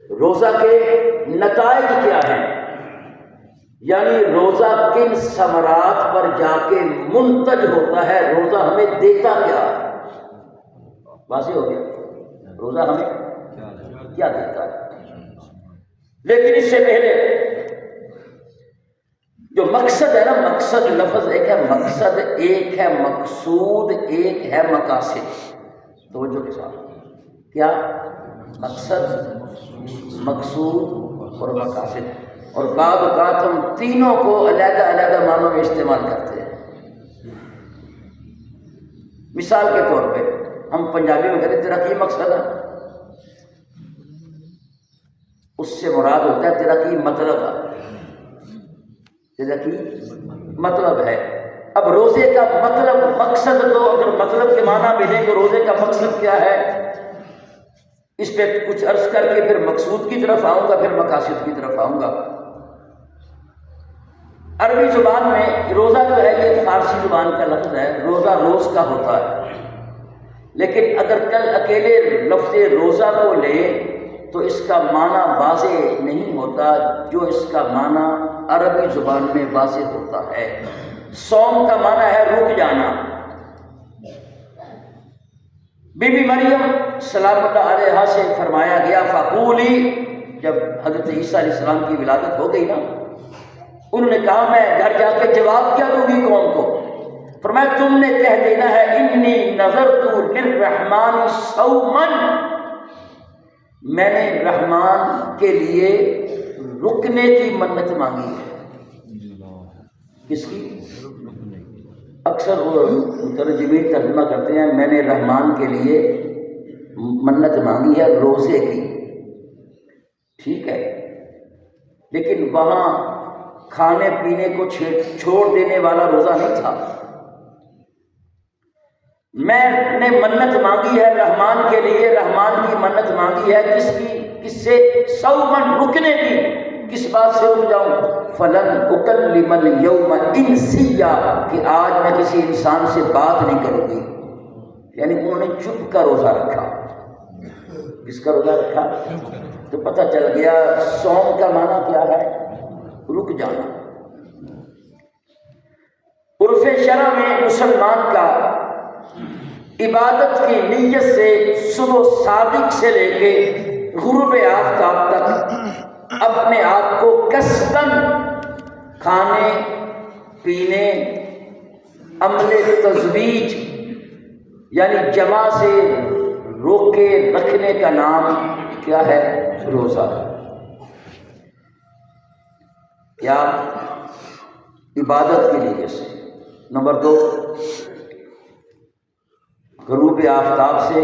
روزہ کے نتائج کیا ہیں، یعنی روزہ کن ثمرات پر جا کے منتج ہوتا ہے، روزہ ہمیں دیتا کیا ہے۔ واضح ہو گیا روزہ ہمیں کیا دیتا ہے۔ لیکن اس سے پہلے جو مقصد ہے نا، مقصد لفظ ایک ہے مقصد، ایک ہے مقصود، ایک ہے مقاصد۔ توجہ کے ساتھ، کیا مقصد، مقصود اور مقاصد، اور بعض اوقات ہم تینوں کو علیحدہ علیحدہ معنوں میں استعمال کرتے ہیں۔ مثال کے طور پہ ہم پنجابی میں کہتے ہیں تیرا کی مقصد ہے، اس سے مراد ہوتا ہے تیرا کی مطلب ہے، تیرا کی مطلب ہے۔ اب روزے کا مطلب، مقصد، تو اگر مطلب کے معنی بھی لیں تو روزے کا مقصد کیا ہے، اس پہ کچھ عرض کر کے پھر مقصود کی طرف آؤں گا، پھر مقاصد کی طرف آؤں گا۔ عربی زبان میں روزہ جو ہے یہ فارسی زبان کا لفظ ہے، روزہ روز کا ہوتا ہے، لیکن اگر کل اکیلے لفظ روزہ کو لے تو اس کا معنی واضح نہیں ہوتا جو اس کا معنی عربی زبان میں واضح ہوتا ہے۔ صوم کا معنی ہے رک جانا۔ بی بی مریم سلام اللہ علیہا سے فرمایا گیا فقولی، جب حضرت عیسیٰ علیہ السلام کی ولادت ہو گئی نا، انہوں نے کہا میں گھر جا کے جواب کیا دوں گی قوم کو؟ فرمایا تم نے کہہ دینا ہے انی نذرت للرحمن صوما، میں نے رحمان کے لیے رکنے کی منت مانگی ہے۔ کس کی؟ اکثر وہ مترجمین ترجمہ کرتے ہیں میں نے رحمان کے لیے منت مانگی ہے روزے کی، ٹھیک ہے، لیکن وہاں کھانے پینے کو چھوڑ دینے والا روزہ نہیں تھا۔ میں نے منت مانگی ہے رحمان کے لیے، رحمان کی منت مانگی ہے کس کی؟ کس سے؟ صومن، رکنے کی۔ کس بات سے رک جاؤں؟ فلن اکلم اليوم انسیا، کہ آج میں کسی انسان سے بات نہیں کروں گی، یعنی انہوں نے چپ کا روزہ رکھا۔ کس کا روزہ رکھا؟ تو پتہ چل گیا صوم کا معنی کیا ہے، رک جانا۔ عرف شرع میں مسلمان کا عبادت کی نیت سے صبح صادق سے لے کے غروب آفتاب تک اپنے آپ کو قصداً کھانے پینے، عمل تزویج یعنی جمع سے روکے رکھنے کا نام کیا ہے؟ روزہ۔ کیا؟ عبادت کی نیت سے۔ نمبر 2، غروب آفتاب سے،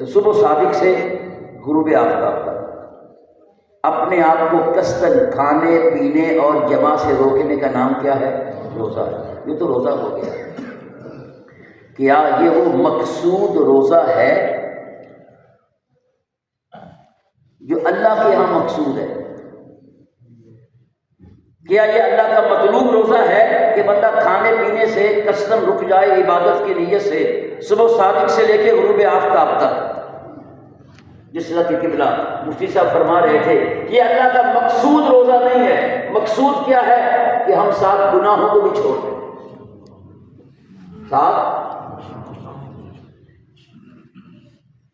صبح صادق سے غروب آفتاب تک اپنے آپ کو قصداً کھانے پینے اور جمع سے روکنے کا نام کیا ہے؟ روزہ ہے۔ یہ تو روزہ ہو گیا۔ کیا یہ وہ مقصود روزہ ہے جو اللہ کے ہاں مقصود ہے؟ کیا یہ اللہ کا مطلوب روزہ ہے کہ بندہ کھانے پینے سے قصداً رک جائے عبادت کی نیت سے صبح صادق سے لے کے غروب آفتاب تک؟ جس طرح کی قبلہ مفتی صاحب فرما رہے تھے یہ اللہ کا مقصود روزہ نہیں ہے۔ مقصود کیا ہے کہ ہم 7 گناہوں کو بھی چھوڑ دیں۔ 7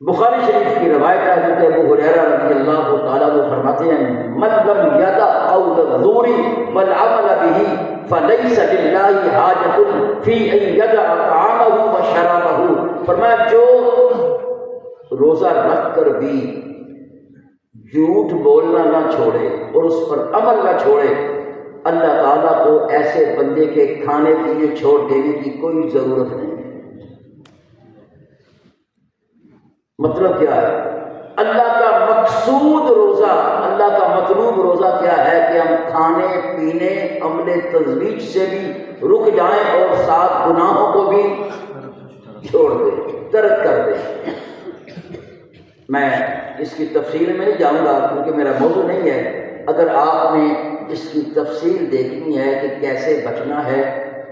بخاری شریف کی روایت ہے، حضرت ابو ہریرہ رضی اللہ تعالیٰ عنہ فرماتے ہیں من لم یدع قول الزور والعمل به فلیس للہ حاجۃ فی ان یدع طعامہ وشرابہ، فرمایا جو روزہ رکھ کر بھی جھوٹ بولنا نہ چھوڑے اور اس پر عمل نہ چھوڑے، اللہ تعالیٰ کو ایسے بندے کے کھانے پینے چھوڑ دینے کی کوئی ضرورت نہیں ہے۔ مطلب کیا ہے؟ اللہ کا مقصود روزہ، اللہ کا مطلوب روزہ کیا ہے کہ ہم کھانے پینے عمل تزویج سے بھی رک جائیں اور 7 گناہوں کو بھی چھوڑ دیں، ترک کر دیں۔ میں اس کی تفصیل میں نہیں جاؤں گا کیونکہ میرا موضوع نہیں ہے۔ اگر آپ نے اس کی تفصیل دیکھنی ہے کہ کیسے بچنا ہے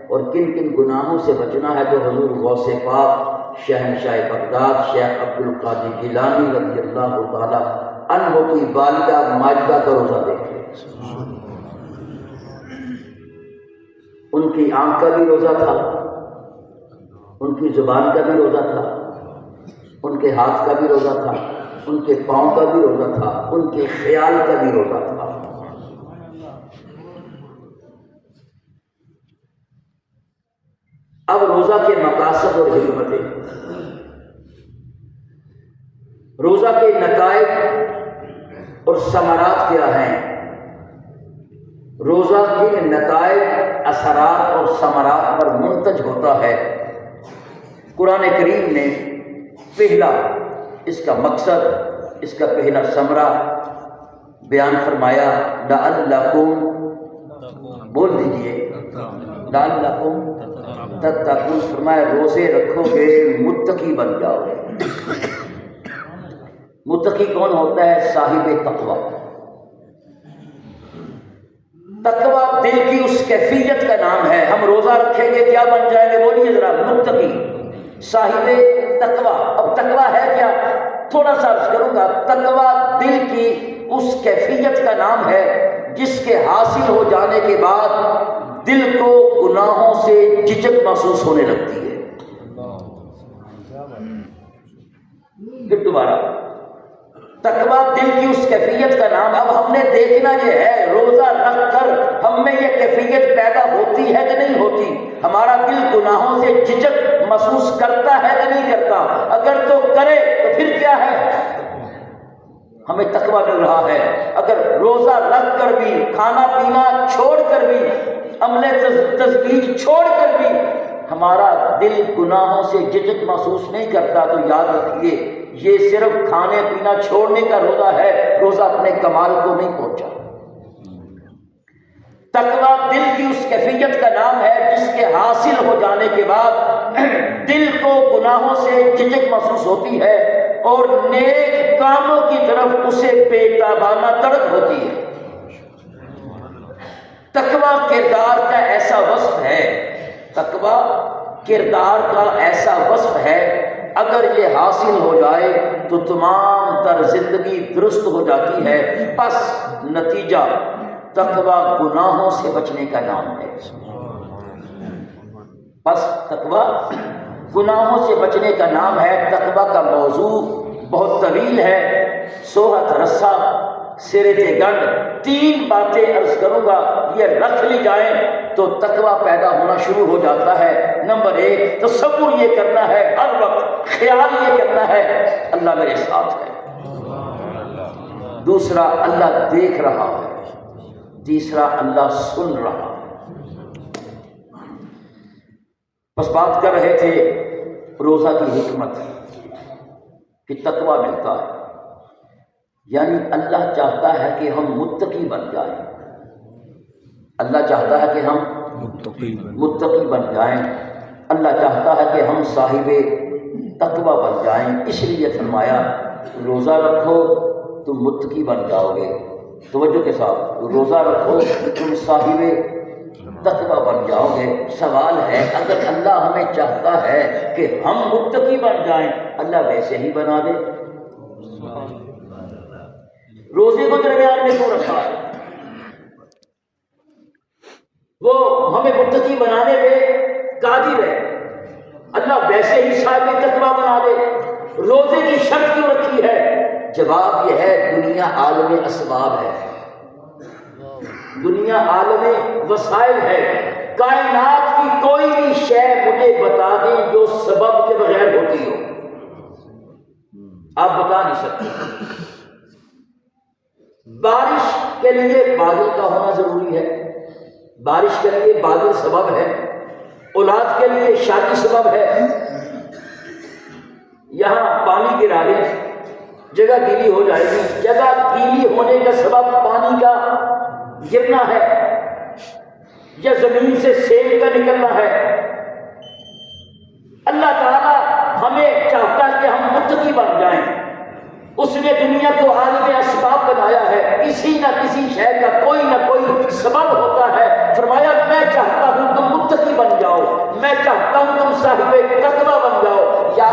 اور کن کن گناہوں سے بچنا ہے تو حضور غوث پاک شہنشاہ بغداد شیخ عبد القادر جیلانی رضی اللہ تعالی عنہ کی والدہ ماجدہ کا روزہ دیکھ لیں۔ ان کی آنکھ کا بھی روزہ تھا، ان کی زبان کا بھی روزہ تھا، ان کے ہاتھ کا بھی روزہ تھا، ان کے پاؤں کا بھی روزہ تھا، ان کے خیال کا بھی روزہ تھا۔ اب روزہ کے مقاصد اور حکمتیں، روزہ کے نتائج اور ثمرات کیا ہیں، روزہ کے نتائج، اثرات اور ثمرات پر منتج ہوتا ہے۔ قرآن کریم نے پہلا اس کا مقصد، اس کا پہلا ثمرہ بیان فرمایا، لعلکم، بول دیجئے لعلکم تتقون، فرمایا روزے رکھو گے متقی بن جاؤ گے۔ متقی کون ہوتا ہے؟ صاحب تقوی۔ تقوی دل کی اس کیفیت کا نام ہے۔ ہم روزہ رکھیں گے کیا بن جائیں گے؟ بولیے ذرا، متقی، صاحب تقوی۔ اب تقوی ہے کیا؟ تھوڑا سا عرض کروں گا۔ تقوی دل کی اس کیفیت کا نام ہے جس کے حاصل ہو جانے کے بعد دل کو گناہوں سے جھجک محسوس ہونے لگتی ہے۔ پھر دوبارہ، تقوی دل کی اس کیفیت کا نام۔ اب ہم نے دیکھنا یہ ہے، روزہ رکھ کر ہم میں یہ کیفیت پیدا ہوتی ہے کہ نہیں ہوتی؟ ہمارا دل گناہوں سے جھجک محسوس کرتا ہے کہ نہیں کرتا؟ اگر تو کرے تو پھر کیا ہے؟ ہمیں تقوی مل رہا ہے۔ اگر روزہ رکھ کر بھی، کھانا پینا چھوڑ کر بھی، عمل تسبیح چھوڑ کر بھی ہمارا دل گناہوں سے جھجک محسوس نہیں کرتا، تو یاد رکھیے یہ صرف کھانے پینا چھوڑنے کا روزہ ہے، روزہ اپنے کمال کو نہیں پہنچا۔ تقویٰ دل کی اس کیفیت کا نام ہے جس کے حاصل ہو جانے کے بعد دل کو گناہوں سے جھجک محسوس ہوتی ہے اور نیک کاموں کی طرف اسے بے تابانہ تڑپ ہوتی ہے۔ تقویٰ کردار کا ایسا وصف ہے، تقویٰ کردار کا ایسا وصف ہے، اگر یہ حاصل ہو جائے تو تمام تر زندگی درست ہو جاتی ہے۔ پس نتیجہ تقویٰ گناہوں سے بچنے کا نام ہے۔ پس تقویٰ گناہوں سے بچنے کا نام ہے۔ تقویٰ کا موضوع بہت طویل ہے، سوہت رسا سرت گنڈ، 3 باتیں عرض کروں گا، یہ رکھ لی جائیں تو تقویٰ پیدا ہونا شروع ہو جاتا ہے۔ نمبر 1، تصور یہ کرنا ہے ہر وقت، خیال یہ کرنا ہے اللہ میرے ساتھ ہے۔ دوسرا، اللہ دیکھ رہا ہے۔ تیسرا، اللہ سن رہا ہے۔ بس بات کر رہے تھے روزہ کی حکمت کہ تقویٰ ملتا ہے، یعنی اللہ چاہتا ہے کہ ہم متقی بن جائیں۔ اللہ چاہتا ہے کہ ہم متقی بن جائیں، اللہ چاہتا ہے کہ ہم صاحب تقویٰ بن جائیں۔ اس لیے فرمایا روزہ رکھو تم متقی بن جاؤ گے۔ توجہ کے ساتھ، روزہ رکھو تم صاحب تقویٰ بن جاؤ گے۔ سوال ہے، اگر اللہ ہمیں چاہتا ہے کہ ہم متقی بن جائیں، اللہ ویسے ہی بنا دے؟ روزے کو درمیان میں کیوں رکھا ہے؟ وہ ہمیں متقی بنانے پہ قادر ہے، اللہ ویسے ہی صاحب تقویٰ بنا دے۔ روزے کی شرط کیوں رکھی ہے؟ جواب یہ ہے، دنیا عالم اسباب ہے، دنیا عالم وسائل ہے۔ کائنات کی کوئی بھی شے مجھے بتا دیں جو سبب کے بغیر ہوتی ہو، آپ بتا نہیں سکتے۔ بارش کے لیے بادل کا ہونا ضروری ہے، بارش کے لیے بادل سبب ہے، اولاد کے لیے شادی سبب ہے۔ یہاں پانی گرا دیں، جگہ گیلی ہو جائے گی، جگہ گیلی ہونے کا سبب پانی کا گرنا ہے یا زمین سے سیل کا نکلنا ہے۔ اللہ تعالیٰ ہمیں چاہتا ہے کہ ہم متقی بن جائیں۔ اس نے دنیا کو عالم اسباب بنایا ہے، کسی نہ کسی شے کا کوئی نہ کوئی سبب ہوتا ہے۔ فرمایا میں چاہتا ہوں تم متقی بن جاؤ، میں چاہتا ہوں تم صاحب تقویٰ بن جاؤ۔ یا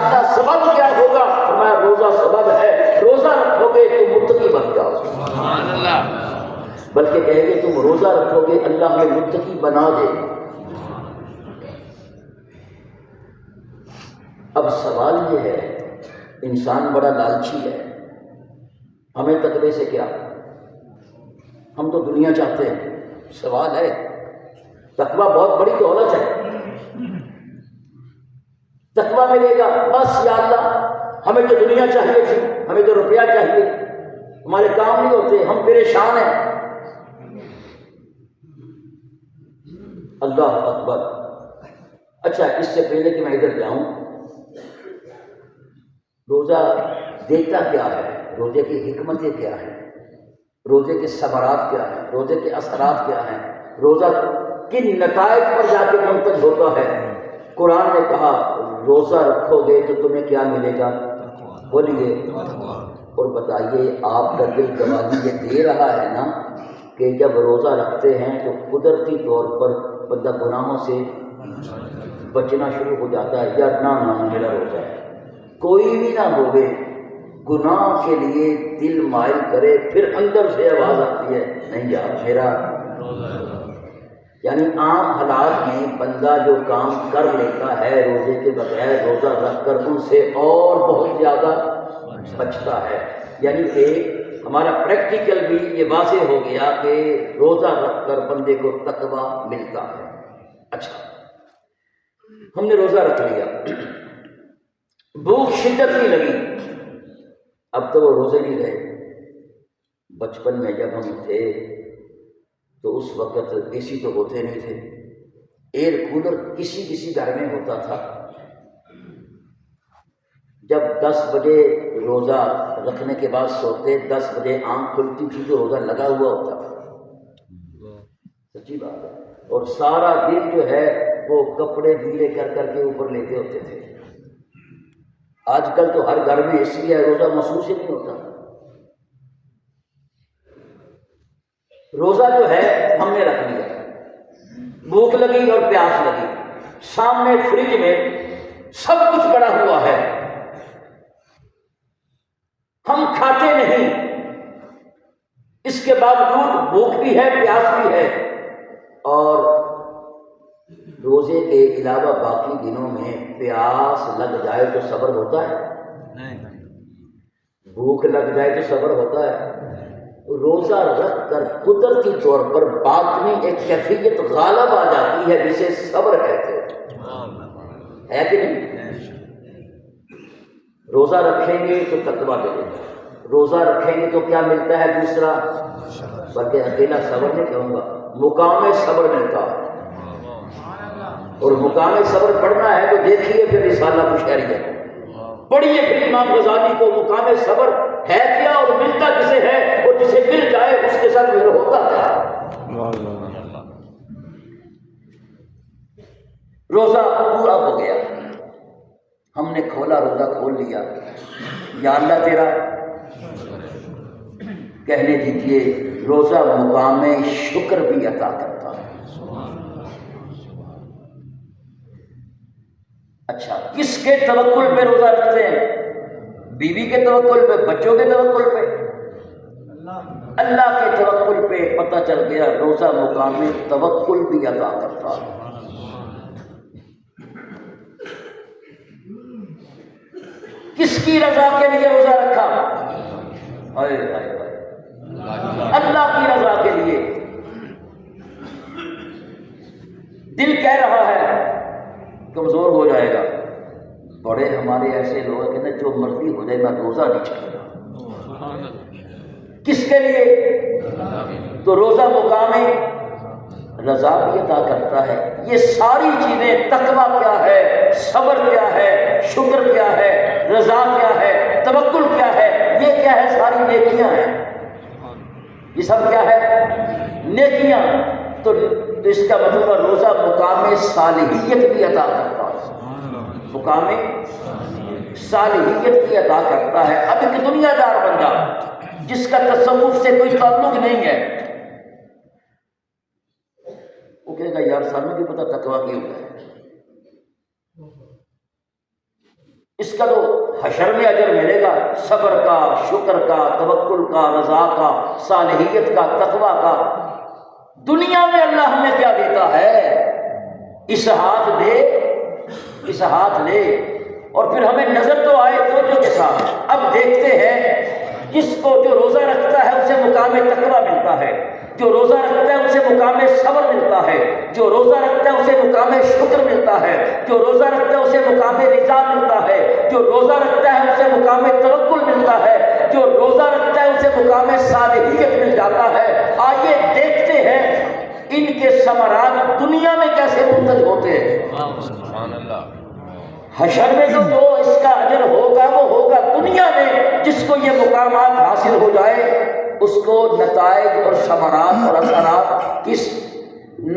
بلکہ کہے گے تم روزہ رکھو گے اللہ ہمیں متقی بنا دے۔ اب سوال یہ ہے، انسان بڑا لالچی ہے، ہمیں تقوی سے کیا، ہم تو دنیا چاہتے ہیں۔ سوال ہے، تقوی بہت بڑی دولت ہے، تقوی ملے گا بس یا اللہ ہمیں تو دنیا چاہیے تھی، ہمیں تو روپیہ چاہیے، ہمارے کام نہیں ہوتے، ہم پریشان ہیں۔ اللہ اکبر۔ اچھا، اس سے پہلے کہ میں ادھر جاؤں، روزہ دیتا کیا ہے، روزے کی حکمتیں کیا ہیں، روزے کے ثمرات کیا ہیں، روزے کے اثرات کیا ہیں، روزہ کن نتائج پر جا کے منتج ہوتا ہے۔ قرآن نے کہا روزہ رکھو گے تو تمہیں کیا ملے گا، بولیے، اور بتائیے آپ کا دل گواہی یہ دے رہا ہے نا کہ جب روزہ رکھتے ہیں تو قدرتی طور پر بندہ گناہوں سے بچنا شروع ہو جاتا ہے۔ یا نہ میرا روزہ ہے، کوئی بھی نہ ہوگے گناہ کے لیے دل مائل کرے، پھر اندر سے آواز آتی ہے نہیں یار میرا روزہ ہے۔ یعنی عام حالات میں بندہ جو کام کر لیتا ہے روزے کے بغیر روزہ رکھ کر ان سے اور بہت زیادہ بچتا ہے۔ یعنی کہ ہمارا پریکٹیکل بھی یہ واضح ہو گیا کہ روزہ رکھ کر بندے کو تقویٰ ملتا ہے۔ اچھا، ہم نے روزہ رکھ لیا، بھوک شدت نہیں لگی، اب تو وہ روزے نہیں رہے۔ بچپن میں جب ہم تھے تو اس وقت اے سی تو ہوتے نہیں تھے، ایئر کولر کسی گھر میں ہوتا تھا۔ جب 10 بجے روزہ رکھنے کے بعد سوتے، 10 بجے آنکھ کھلتی تھی تو روزہ لگا ہوا ہوتا تھا، سچی بات ہے، اور سارا دن جو ہے وہ کپڑے گیلے کر کر کے اوپر لیتے ہوتے تھے۔ آج کل تو ہر گھر میں اے سی ہے، روزہ محسوس ہی نہیں ہوتا۔ روزہ جو ہے ہم نے رکھ لیا، بھوک لگی اور پیاس لگی، سامنے فریج میں سب کچھ پڑا ہوا ہے، ہم کھاتے نہیں، اس کے باوجود بھوک بھی ہے پیاس بھی ہے۔ اور روزے کے علاوہ باقی دنوں میں پیاس لگ جائے تو صبر ہوتا ہے، بھوک لگ جائے تو صبر ہوتا ہے۔ روزہ رکھ کر قدرتی طور پر باطنی ایک کیفیت غالب آ جاتی ہے جسے صبر کہتے ہیں، ہے کہ نہیں؟ روزہ رکھیں گے تو تقویٰ ملے گا، روزہ رکھیں گے تو کیا ملتا ہے دوسرا، بلکہ اکیلا صبر نہیں کہوں گا، مقام صبر ملتا ہے۔ اور مقام صبر پڑھنا ہے تو دیکھیے پھر رسالہ بشیری ہے، پڑھیے پھر امام غزالی کو، مقام صبر ہے کیا اور ملتا کسے ہے، اور جسے مل جائے اس کے ساتھ پھر ہوتا کیا۔ روزہ پورا ہو گیا، ہم نے کھولا، روزہ کھول لیا، یا اللہ تیرا کہنے دیجئے روزہ مقام شکر بھی عطا کرتا ہے۔ اچھا، کس کے توکل پہ روزہ رکھتے ہیں؟ بیوی کے توکل پہ، بچوں کے توکل پہ، اللہ کے توکل پہ۔ پتہ چل گیا روزہ مقام توکل بھی عطا کرتا ہے۔ کس کی رضا کے لیے روزہ رکھا؟ ہائے ہائے ہائے، اللہ کی رضا کے لیے۔ دل کہہ رہا ہے کمزور ہو جائے گا، بڑے ہمارے ایسے لوگ ہیں کہتے ہیں جو مرضی ہو جائے میں روزہ نہیں چھوڑتا۔ کس کے لیے؟ تو روزہ مقام رضا بھی عطا کرتا ہے۔ یہ ساری چیزیں، تقویٰ کیا ہے، صبر کیا ہے، شکر کیا ہے، رضا کیا ہے، توکل کیا ہے، یہ کیا ہے؟ ساری نیکیاں ہیں۔ یہ سب کیا ہے؟ نیکیاں۔ تو اس کا مطلب روزہ مقام صالحیت بھی عطا کرتا ہے، مقام صالحیت بھی عطا کرتا ہے۔ اب ایک دنیا دار بندہ جس کا تصوف سے کوئی تعلق نہیں ہے، وہ کہے گا یار سامنے بھی پتہ تقویٰ کی ہوتا ہے، اس کا تو حشر میں اجر ملے گا، صبر کا، شکر کا، توکل کا، رضا کا، صالحیت کا، تقویٰ کا۔ دنیا میں اللہ ہمیں کیا دیتا ہے؟ اس ہاتھ دے، اس ہاتھ لے، اور پھر ہمیں نظر تو آئے توجہ کے ساتھ۔ اب دیکھتے ہیں جس کو جو روزہ رکھتا ہے اسے مقام تقویٰ ملتا ہے، جو روزہ رکھتا ہے اسے مقام صبر ملتا ہے، جو روزہ رکھتا ہے اسے مقام شکر ملتا ہے، جو روزہ رکھتا ہے اسے مقام رضا ملتا ہے، جو روزہ رکھتا ہے اسے مقام توکل ملتا ہے، جو روزہ رکھتا ہے اسے مقام صالحیت مل جاتا ہے۔ آئیے دیکھتے ہیں ان کے ثمرات دنیا میں کیسے منتج ہوتے ہیں۔ سبحان اللہ۔ حشر میں تو جو اس کا اجر ہوگا وہ ہوگا، دنیا میں جس کو یہ مقامات حاصل ہو جائے اس کو نتائج اور ثمرات اور اثرات کس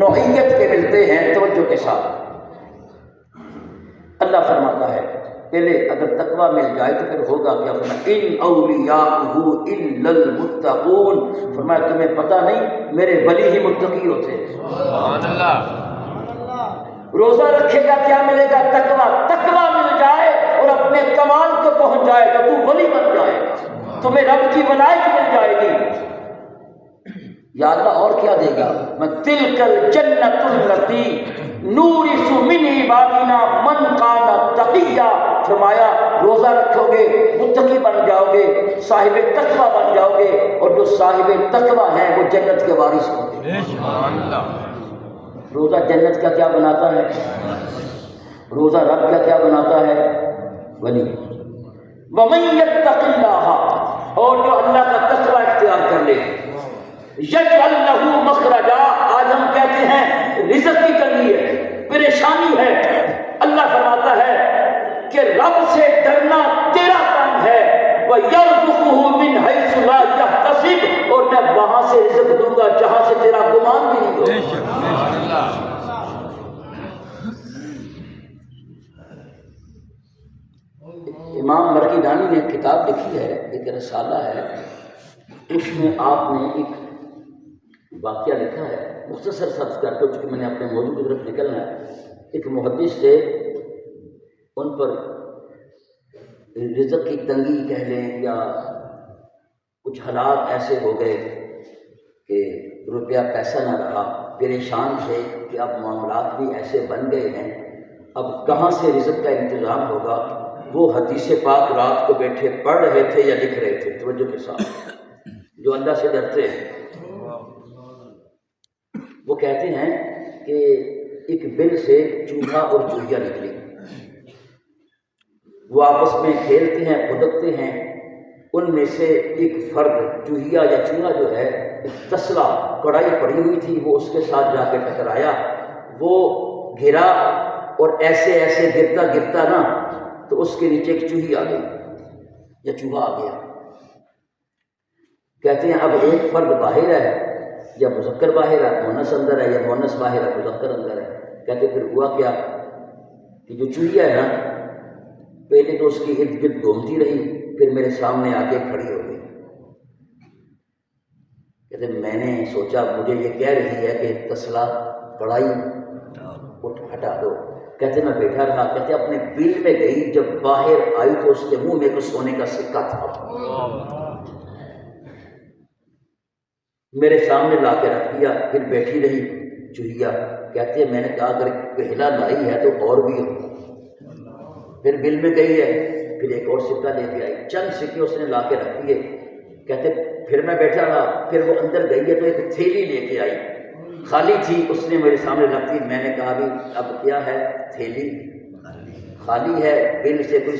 نوعیت کے ملتے ہیں؟ توجہ کے ساتھ اللہ فرماتا ہے پہلے اگر تقویٰ مل جائے تو پھر ہوگا کیا؟ فرمایا ان اولیاءہ الا المتقون، فرمایا تمہیں پتہ نہیں میرے ولی ہی متقی ہوتے ہیں۔ سبحان اللہ۔ روزہ رکھے گا کیا ملے گا؟ تقویٰ۔ تقویٰ مل جائے اور اپنے کمال کو پہنچ جائے گا تو ولی بن جائے گا، تمہیں رب کی ولایت مل جائے گی۔ یا اللہ اور کیا دے گا؟ میں تلک الجنۃ التی نورث من عبادنا من کان تقیا، فرمایا روزہ رکھو گے متقی بن جاؤ گے، صاحب تقویٰ بن جاؤ گے، اور جو صاحب تقویٰ ہیں وہ جنت کے وارث ہوں گے۔ سبحان اللہ۔ روزہ جنت کا کیا بناتا ہے؟ روزہ رب کا کیا بناتا ہے؟ ولی۔ وَمَن يَتَّقِ اللَّهَ، اور جو اللہ کا تقویٰ اختیار کر لے، يَجْعَلْ لَهُ مَخْرَجًا، آج ہم کہتے ہیں رزق کی تنگی ہے، پریشانی ہے، اللہ فرماتا ہے کہ رب سے ڈرنا تیرا کام ہے، وَيَرْزُقُهُ مِنْ حَيْثُ لَا يَحْتَسِبُ، اور میں وہاں سے رزق دوں گا جہاں سے تیرا گمان بھی نہیں ہوگا۔ امام مرکی دانی نے ایک کتاب لکھی ہے، ایک رسالہ ہے، اس میں آپ نے ایک واقعہ لکھا ہے، مختصر سا کر کے، چونکہ میں نے اپنے موضوع کی طرف نکلنا ہے۔ ایک محدث سے ان پر رزق کی تنگی کہہ لیں یا کچھ حالات ایسے ہو گئے کہ روپیہ پیسہ نہ رہا، پریشان تھے کہ اب معاملات بھی ایسے بن گئے ہیں، اب کہاں سے رزق کا انتظام ہوگا۔ وہ حدیث پاک رات کو بیٹھے پڑھ رہے تھے یا لکھ رہے تھے؟ توجہ کے ساتھ، جو اللہ سے ڈرتے ہیں وہ کہتے ہیں کہ ایک بل سے چوہا اور چوہیا نکلی، وہ آپس میں کھیلتے ہیں، کھدکتے ہیں، ان میں سے ایک فرد چوہیا یا چوہا جو ہے ایک تسلا کڑائی پڑی ہوئی تھی، وہ اس کے ساتھ جا کے ٹکرایا، وہ گرا اور ایسے ایسے گرتا گرتا نا تو اس کے نیچے ایک چوہی آ گئی یا چوہا آ گیا۔ کہتے ہیں اب ایک فرد باہر ہے یا مذکر باہر ہے، مونس اندر ہے یا مونس باہر ہے، مذکر اندر ہے۔ کہتے پھر ہوا کیا کہ جو چوہیا ہے نا پہلے تو اس کی ارد گرد گھومتی رہی، پھر میرے سامنے آ کے کھڑی ہو گئی۔ کہتے میں نے سوچا مجھے یہ کہہ رہی ہے کہ تسلا کڑائی اٹھ ہٹا دو۔ کہتے میں بیٹھا رہا، کہتے اپنے بل میں گئی، جب باہر آئی تو اس کے منہ میں کچھ سونے کا سکہ تھا، میرے سامنے لا کے رکھ دیا، پھر بیٹھی رہی چوہیا۔ کہتے ہیں میں نے کہا اگر پہلا لائی ہے تو اور بھی ہوگا، پھر بل میں گئی ہے، پھر ایک اور سکہ لے کے آئی، چند سکے اس نے لا کے رکھ دیے۔ کہتے پھر میں بیٹھا رہا، پھر وہ اندر گئی ہے تو ایک تھیلی لے کے آئی، خالی تھی، اس نے میرے سامنے رکھ دی۔ میں نے کہا بھی اب کیا ہے؟ تھیلی خالی ہے، بل میں کوئی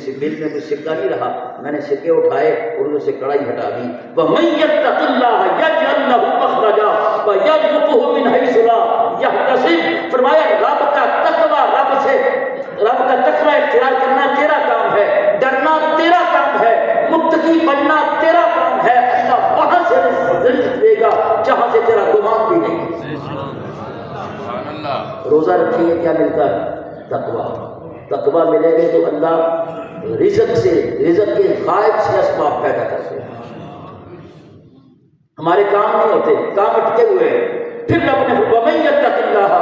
سکہ نہیں رہا۔ میں نے سکے اٹھائے اور ان سے کڑائی ہٹا دی۔ وَمَن يَتَّقِ اللَّهَ يَجْعَلْ لَهُ مَخْرَجًا وَيَرْزُقْهُ مِنْ حَيْثُ لَا يَحْتَسِبُ، فرمایا رب کا تقویٰ، رب کا تقویٰ اختیار کرنا تیرا کام ہے، ڈرنا تیرا کام ہے، متقی بننا تیرا کام ہے۔ اللہ وہاں سے رزق دے گا جہاں سے تیرا گمان بھی نہیں۔ روزہ رکھیں گے کیا ملتا ہے؟ تقویٰ۔ تقویٰ ملے گے تو اللہ رزق کے غائب سے اسباب پیدا کرتے ہیں، ہمارے کام نہیں ہوتے، کام اٹکے ہوئے ہیں۔ پھر رب نے وَمَن يَتَّقِ اللَّهَ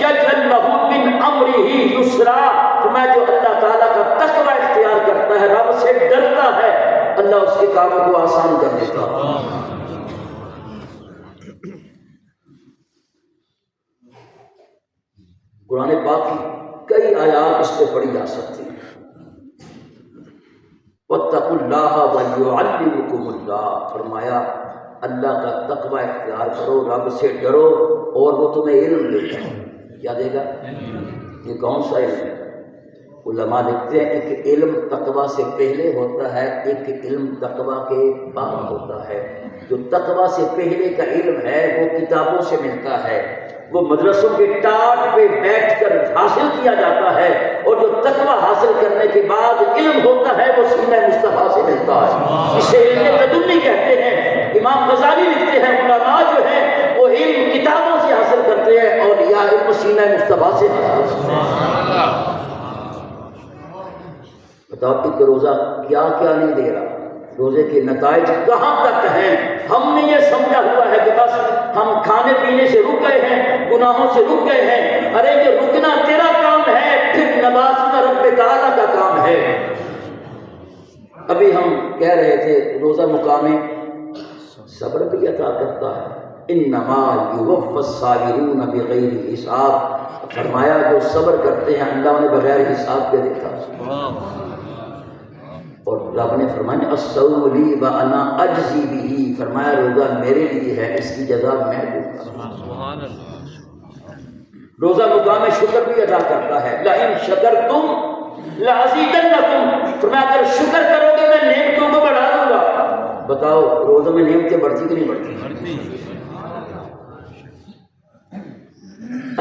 يَجْعَلْ لَهُ مِنْ أَمْرِهِ يُسْرًا، تو میں جو اللہ تعالیٰ کا تقویٰ اختیار کرتا ہے، رب سے اللہ اس کے کاموں کو آسان کر دیتا ہے۔ قرآن پاک کی کئی آیات اس پہ پڑھی جا سکتی ہیں۔ وَاتَّقُوا اللَّهَ وَيُعَلِّمُكُمُ اللَّهُ، فرمایا اللہ کا تقوی اختیار کرو، رب سے ڈرو اور وہ تمہیں علم دیتا ہے۔ کیا دے گا؟ یہ کون سا علم ہے؟ علماء لکھتے ہیں ایک علم تقوی سے پہلے ہوتا ہے، ایک علم تقوی کے بعد ہوتا ہے۔ جو تقوی سے پہلے کا علم ہے وہ کتابوں سے ملتا ہے، وہ مدرسوں کے ٹاٹ پہ بیٹھ کر حاصل کیا جاتا ہے، اور جو تقوی حاصل کرنے کے بعد علم ہوتا ہے وہ سینہ مصطفیٰ سے ملتا ہے۔ اسے علم لدنی کہتے ہیں۔ امام غزالی لکھتے ہیں علماء جو ہیں وہ علم کتابوں سے حاصل کرتے ہیں، اور یا علم سینہ مصطفیٰ سے حاصل کرتے ہیں۔ بتاؤ ایک روزہ کیا کیا نہیں دے رہا، روزے کے نتائج کہاں تک ہیں؟ ہم نے یہ سمجھا ہوا ہے کہ بس ہم کھانے پینے سے رک گئے ہیں، گناہوں سے رک گئے ہیں۔ ارے یہ رکنا تیرا کام ہے، پھر نوازنا رب تعالیٰ کا کام ہے۔ ابھی ہم کہہ رہے تھے روزہ مقام صبر بھی عطا کرتا ہے۔ انما یوفی الصابرون بغیر حساب، فرمایا جو صبر کرتے ہیں اللہ انہیں بغیر حساب کے دیتا ہے۔ اور رب نے فرمایا الصوم لی وانا اجزی بہ، فرمایا روزہ میرے لیے ہے، اس کی جزا میں دوں گا۔ روزہ مقام شکر بھی ادا کرتا ہے۔ لئن شکرتم لازیدنکم، فرمایا اگر شکر کرو گے میں نعمتوں کو بڑھا دوں گا۔ بتاؤ روزوں میں نعمتیں بڑھتی کہ نہیں بڑھتی؟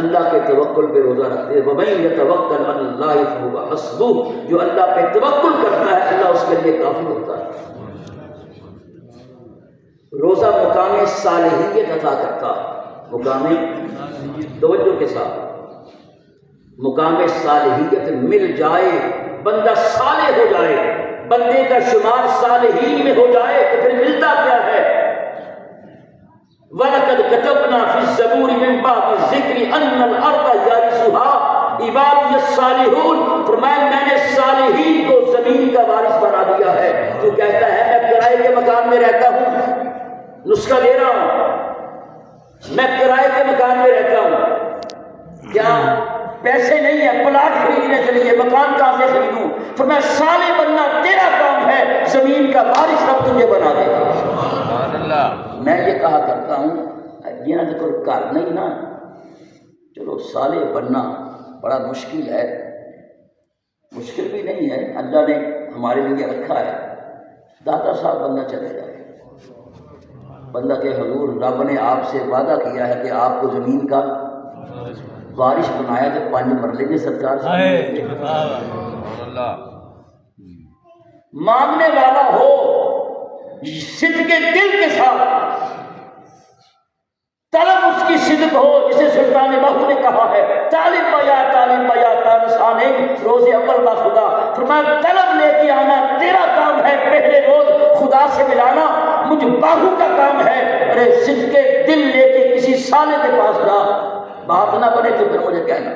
اللہ کے توکل پہ روزہ رکھتے ہیں۔ وَمَن يَتَوَكَّلْ عَلَى اللَّهِ فَهُوَ حَسْبُهُ، جو اللہ پہ توکل کرتا ہے اللہ اس کے لیے کافی ہوتا ہے۔ روزہ مقام صالحیت عطا کرتا ہے، مقام توجہ کے ساتھ مقام صالحیت مل جائے، بندہ صالح ہو جائے، بندے کا شمار صالحین میں ہو جائے تو پھر ملتا کیا ہے؟ وَلَقَدْ كَتَبْنَا فِي الزَّبُورِ مِن بَعْدِ الذِّكْرِ أَنَّ الْأَرْضَ يَرِثُهَا عِبَادِيَ الصَّالِحُونَ، فرمایا میں نے صالحین کو زمین کا وارث بنا دیا ہے۔ تو کہتا ہے میں کرائے کے مکان میں رہتا ہوں، نسخہ دے رہا ہوں، میں کرائے کے مکان میں رہتا ہوں، کیا پیسے نہیں ہیں پلاٹ خریدنے کے لیے، مکان کہاں سے خریدوں؟ فرمایا صالح بننا تیرا کام ہے، زمین کا وارث رب تجھے بنا دے گا۔ سبحان اللہ۔ میں یہ کہا کرتا ہوں یہ نہ تو کوئی کار نہیں نا، چلو صالح بننا بڑا مشکل ہے، مشکل بھی نہیں ہے، اللہ نے ہمارے لیے رکھا ہے۔ داتا صاحب بندہ چلے جائے، بندہ کہ حضور رب نے آپ سے وعدہ کیا ہے کہ آپ کو زمین کا وارث بنایا، تو 5 مرلے میں سرکار سے مانگنے والا ہو صدق کے دل کے ساتھ، طلب اس کی صدق ہو، جسے سلطان بہو نے کہا ہے طالب بیا تانسانے روز اول با خدا، فرمایا طلب لے کے آنا تیرا کام ہے، پہلے روز خدا سے ملانا مجھ باہو کا کام ہے۔ ارے صدق کے دل لے کے کسی سالے کے پاس جا، بات نہ بنے تو پھر مجھے کہنا۔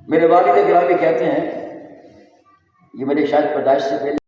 میرے والد گرامی کہتے ہیں، یہ میرے شاید پیدائش سے پہلے